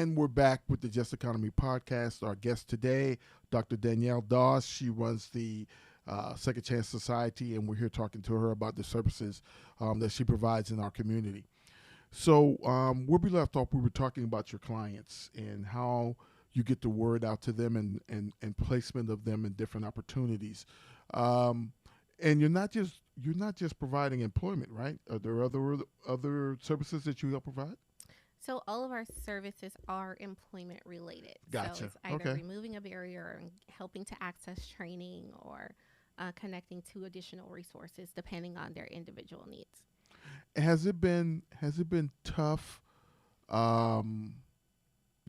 And we're back with the Just Economy podcast. Our guest today, Dr. Danielle Doss. She runs the Second Chance Society, and we're here talking to her about the services that she provides in our community. So where we left off, we were talking about your clients and how you get the word out to them and placement of them in different opportunities. And you're not just providing employment, right? Are there other services that you help provide? So all of our services are employment related. So Gotcha. it's either Okay. removing a barrier and helping to access training or connecting to additional resources depending on their individual needs. Has it been tough um,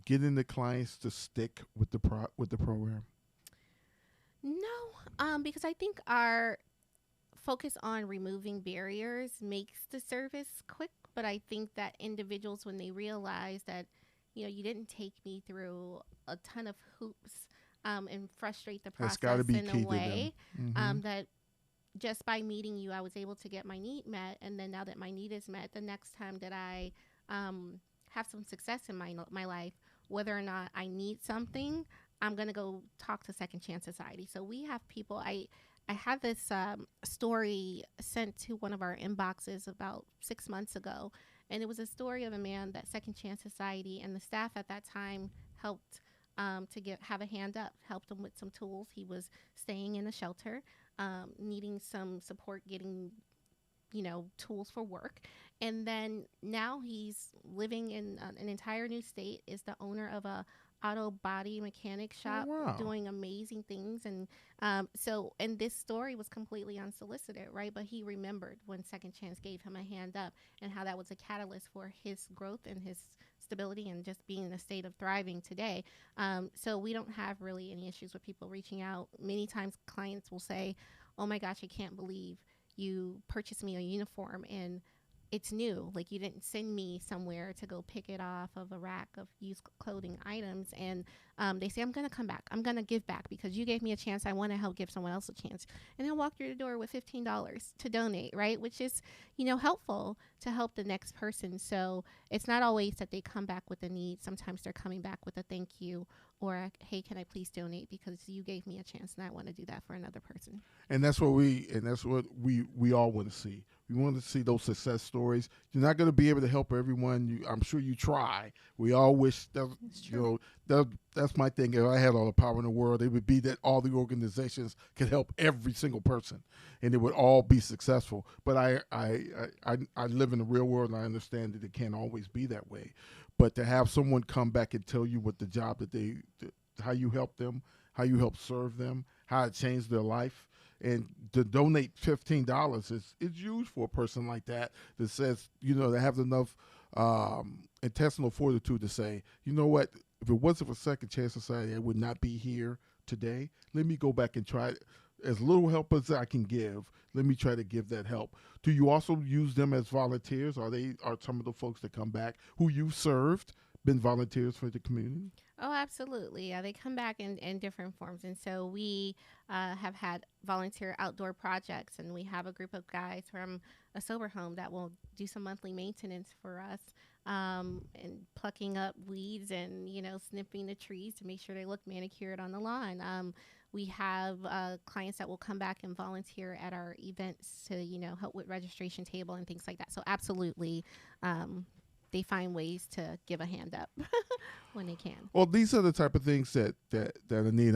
getting the clients to stick with the program? No, because I think our focus on removing barriers makes the service quick. But I think that individuals, when they realize that, you didn't take me through a ton of hoops and frustrate the That's got to process be in a key to them. way Hmm. that just by meeting you, I was able to get my need met. And then now that my need is met, the next time that I have some success in my life, whether or not I need something, I'm gonna go talk to Second Chance Society. So we have people. I had this story sent to one of our inboxes about 6 months ago, and it was a story of a man that Second Chance Society and the staff at that time helped to have a hand up, helped him with some tools. He was staying in a shelter, needing some support getting tools for work. And then now he's living in an entire new state, is the owner of a auto body mechanic Oh shop wow. doing amazing things. And and this story was completely unsolicited, right? But he remembered when Second Chance gave him a hand up and how that was a catalyst for his growth and his stability and just being in a state of thriving today. So we don't have really any issues with people reaching out. Many times clients will say, oh my gosh, I can't believe you purchased me a uniform and it's new. Like, you didn't send me somewhere to go pick it off of a rack of used clothing items. And they say, I'm going to come back. I'm going to give back because you gave me a chance. I want to help give someone else a chance. And they'll walk through the door with $15 to donate, right? Which is, helpful to help the next person. So it's not always that they come back with a need. Sometimes they're coming back with a thank you or, hey, can I please donate because you gave me a chance and I want to do that for another person. And that's what we all want to see. We want to see those success stories. You're not going to be able to help everyone. I'm sure you try. We all wish that It's you true. know that's my thing. If I had all the power in the world, it would be that all the organizations could help every single person, and it would all be successful. But I live in the real world, and I understand that it can't always be that way. But to have someone come back and tell you what the job how you help them, how you help serve them, how it changed their life, and to donate $15 is huge for a person like that that says, that have enough intestinal fortitude to say, you know what, if it wasn't for Second Chance Society, I would not be here today. Let me go back and try as little help as I can give. Let me try to give that help. Do you also use them as volunteers? Are some of the folks that come back who you served been volunteers for the community? Oh, absolutely. Yeah, they come back in different forms. And so we have had volunteer outdoor projects, and we have a group of guys from a sober home that will do some monthly maintenance for us and plucking up weeds and, snipping the trees to make sure they look manicured on the lawn. We have clients that will come back and volunteer at our events to, help with registration table and things like that. So, absolutely. They find ways to give a hand up when they can. Well, these are the type of things that I need.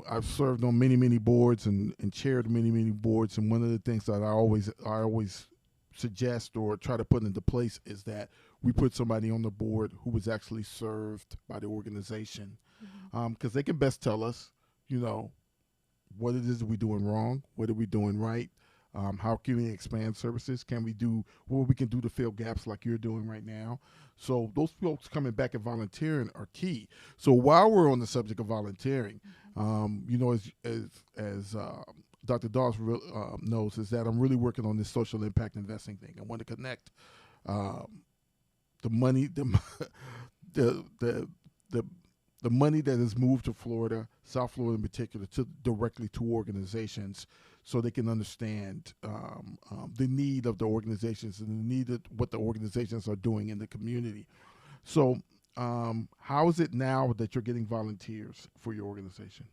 I've served on many boards and chaired many boards, and one of the things that I always suggest or try to put into place is that we put somebody on the board who was actually served by the organization, Mhm. because they can best tell us, you know, what it is that we're doing wrong, what are we doing right, how can we expand services, can we do what we can do to fill gaps like you're doing right now. So those folks coming back and volunteering are key. So while we're on the subject of volunteering, as Dr. Doss knows, is that I'm really working on this social impact investing thing. I want to connect um, the money, the the the the money that is moved to Florida, South Florida in particular, to directly to organizations, so they can understand the need of the organizations and the need of what the organizations are doing in the community. So How is it now that you're getting volunteers for your organization?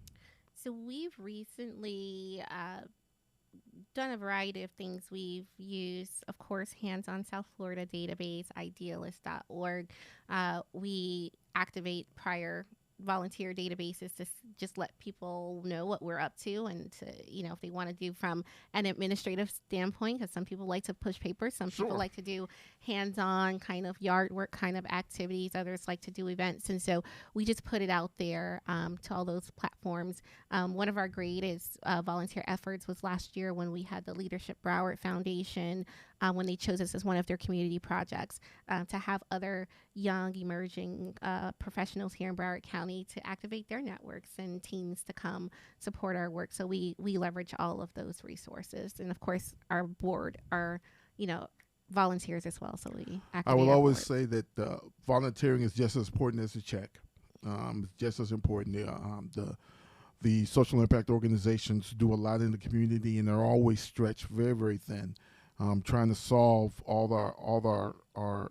So we've recently done a variety of things. We've used, of course, Hands on South Florida database, idealist.org. We activate prior volunteer databases to just let people know what we're up to and to, if they want to do from an administrative standpoint, because some people like to push papers, some people Sure. like to do hands-on kind of yard work kind of activities, others like to do events. And so we just put it out there to all those platforms. One of our greatest volunteer efforts was last year when we had the Leadership Broward Foundation, when they chose us as one of their community projects, to have other young emerging professionals here in Broward County to activate their networks and teams to come support our work. So we leverage all of those resources, and of course our board are volunteers as well. So we I activate will our always board. say that volunteering is just as important as a check. It's just as important. The social impact organizations do a lot in the community, and they're always stretched very, very thin, trying to solve all our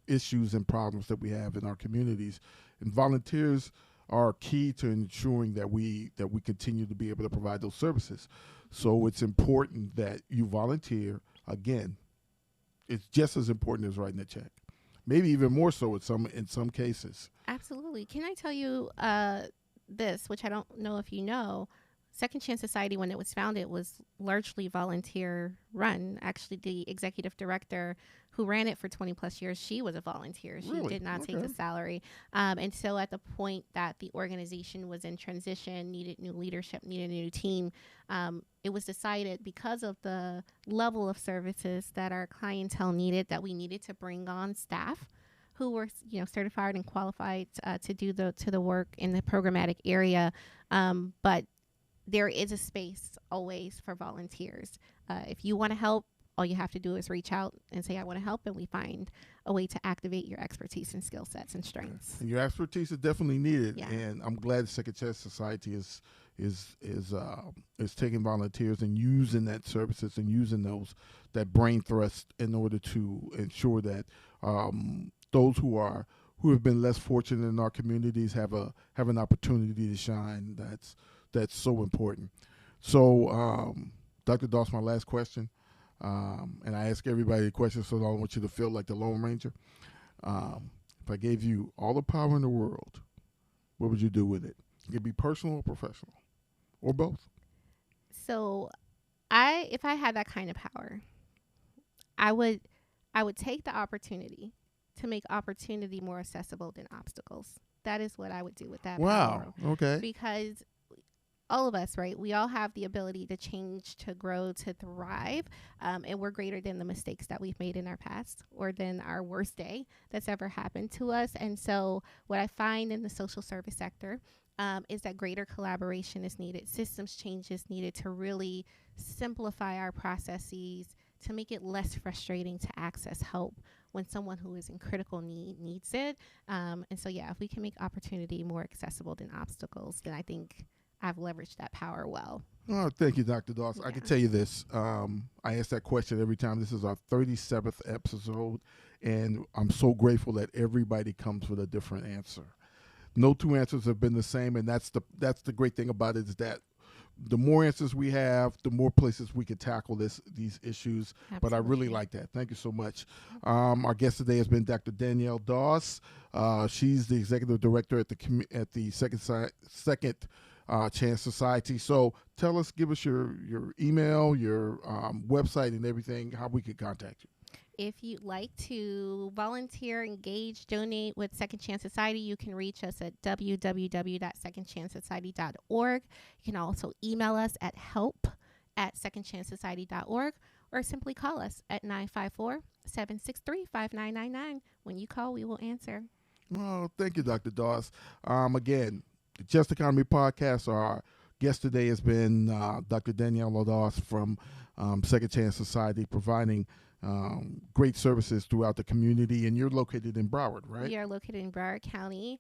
issues and problems that we have in our communities. And volunteers are key to ensuring that we continue to be able to provide those services. So it's important that you volunteer. Again, it's just as important as writing a check, maybe even more so in some cases. Absolutely. Can I tell you this, which I don't know if you know? Second Chance Society, when it was founded, was largely volunteer run. Actually, the executive director who ran it for 20 plus years, she was a volunteer. She Really? did not take Okay. a salary. And so at the point that the organization was in transition, needed new leadership, needed a new team, it was decided, because of the level of services that our clientele needed, that we needed to bring on staff who were certified and qualified to do the work in the programmatic area. But there is a space always for volunteers. If you want to help, all you have to do is reach out and say, I want to help, and we find a way to activate your expertise and skill sets and strengths. And your expertise is definitely needed, Yeah. and I'm glad Second Chance Society is taking volunteers and using that services and using that brain thrust in order to ensure that those who have been less fortunate in our communities have an opportunity to shine. That's so important. So, Dr. Doss, my last question, and I ask everybody a question, so I don't want you to feel like the Lone Ranger. If I gave you all the power in the world, what would you do with it? It could be personal or professional, or both. So if I had that kind of power, I would take the opportunity to make opportunity more accessible than obstacles. That is what I would do with that power. Wow. Okay. Because all of us, right? We all have the ability to change, to grow, to thrive. And we're greater than the mistakes that we've made in our past or than our worst day that's ever happened to us. And so, what I find in the social service sector is that greater collaboration is needed, systems change is needed to really simplify our processes, to make it less frustrating to access help when someone who is in critical need needs it. And so, yeah, if we can make opportunity more accessible than obstacles, then I think I've leveraged that power well. Oh, thank you, Dr. Doss. I can Yeah. tell you this. I ask that question every time. This is our 37th episode, and I'm so grateful that everybody comes with a different answer. No two answers have been the same, and that's the great thing about it, is that the more answers we have, the more places we can tackle these issues. But I really Absolutely. like that. Thank you so much. Our guest today has been Dr. Danielle Doss. She's the executive director at the Second Chance Society. So give us your email, your website, and everything, how we can contact you. If you'd like to volunteer, engage, donate with Second Chance Society, you can reach us at www.secondchancesociety.org. You can also email us at help@secondchancesociety.org, or simply call us at 954-763-5999. When you call, we will answer. Oh, thank you, Dr. Doss. Again, the Just Economy Podcast, our guest today has been Dr. Danielle Doss from Second Chance Society, providing great services throughout the community. And you're located in Broward, right? We are located in Broward County,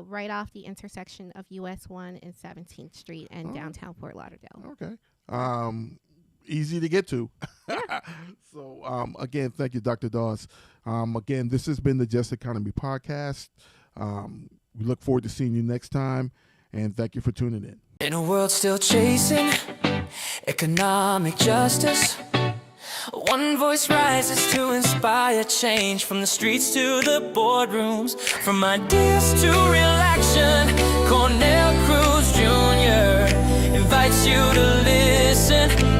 right off the intersection of US 1 and 17th Street and downtown Fort Lauderdale. Okay. Easy to get to. Yeah. So, again, thank you, Dr. Doss. Again, this has been the Just Economy Podcast. We look forward to seeing you next time, and thank you for tuning in. In a world still chasing economic justice, one voice rises to inspire change. From the streets to the boardrooms, from ideas to real action, Cornell Cruz Jr. invites you to listen.